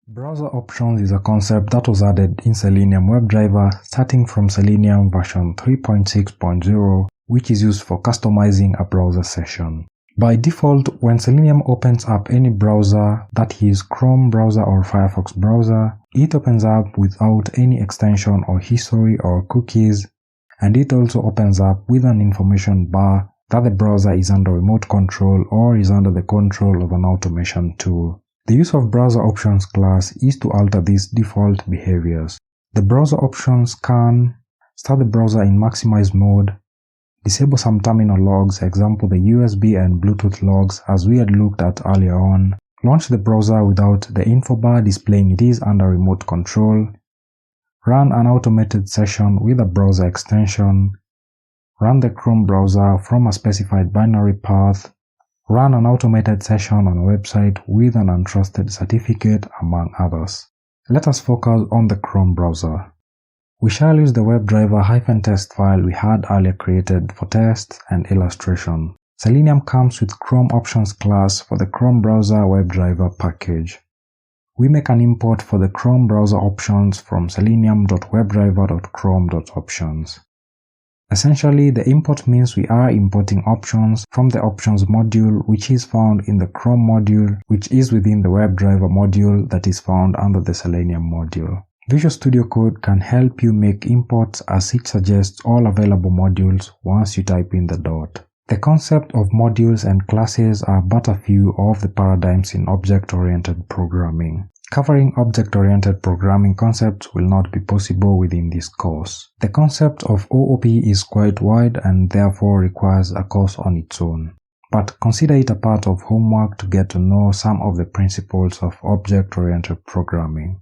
Browser options is a concept that was added in Selenium WebDriver starting from Selenium version 3.6.0, which is used for customizing a browser session. By default, when Selenium opens up any browser, that is Chrome browser or Firefox browser, it opens up without any extension or history or cookies, and it also opens up with an information bar that the browser is under remote control or is under the control of an automation tool. The use of browser options class is to alter these default behaviors. The browser options can start the browser in maximize mode, disable some terminal logs, example the USB and Bluetooth logs as we had looked at earlier on, launch the browser without the info bar displaying it is under remote control, run an automated session with a browser extension, run the Chrome browser from a specified binary path, run an automated session on a website with an untrusted certificate, among others. Let us focus on the Chrome browser. We shall use the WebDriver-test file we had earlier created for tests and illustration. Selenium comes with Chrome options class for the Chrome browser WebDriver package. We make an import for the Chrome browser options from selenium.webdriver.chrome.options. Essentially, the import means we are importing options from the options module, which is found in the Chrome module, which is within the WebDriver module that is found under the Selenium module. Visual Studio Code can help you make imports as it suggests all available modules once you type in the dot. The concept of modules and classes are but a few of the paradigms in object-oriented programming. Covering object-oriented programming concepts will not be possible within this course. The concept of OOP is quite wide and therefore requires a course on its own. But consider it a part of homework to get to know some of the principles of object-oriented programming.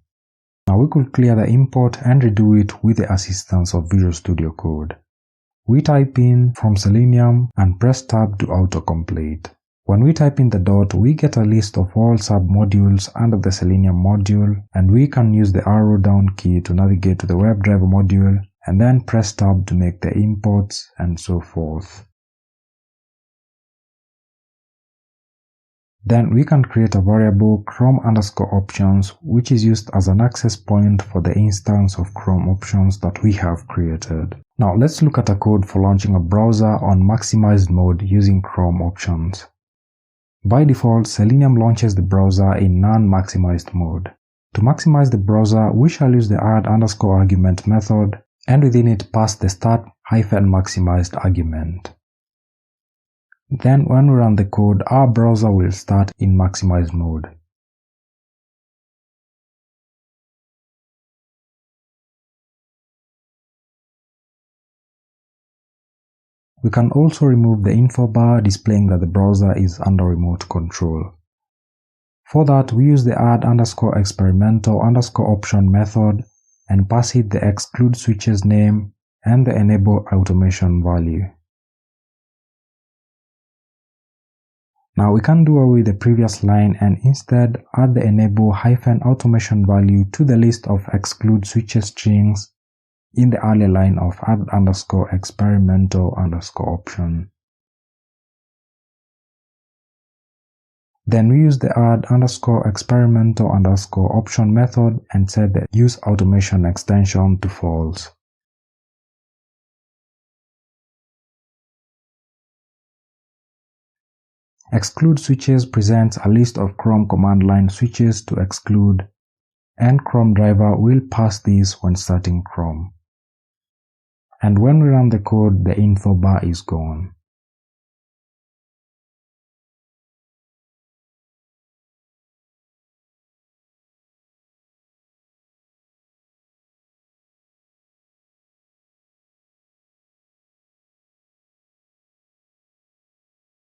Now we could clear the import and redo it with the assistance of Visual Studio Code. We type in from Selenium and press tab to autocomplete. When we type in the dot, we get a list of all sub-modules under the Selenium module, and we can use the arrow down key to navigate to the WebDriver module and then press tab to make the imports and so forth. Then we can create a variable Chrome_options, which is used as an access point for the instance of Chrome options that we have created. Now let's look at a code for launching a browser on maximized mode using Chrome options. By default, Selenium launches the browser in non-maximized mode. To maximize the browser, we shall use the add_argument method and within it pass the start-maximized argument. Then when we run the code, our browser will start in maximized mode. We can also remove the info bar displaying that the browser is under remote control. For that, we use the add_experimental_option method and pass it the exclude switches name and the enable automation value. Now we can do away with the previous line and instead add the enable-automation value to the list of exclude switches strings in the earlier line of add_experimental_option. Then we use the add_experimental_option method and set the use automation extension to false. Exclude switches presents a list of Chrome command line switches to exclude, and Chrome driver will pass these when starting Chrome. And when we run the code, the info bar is gone.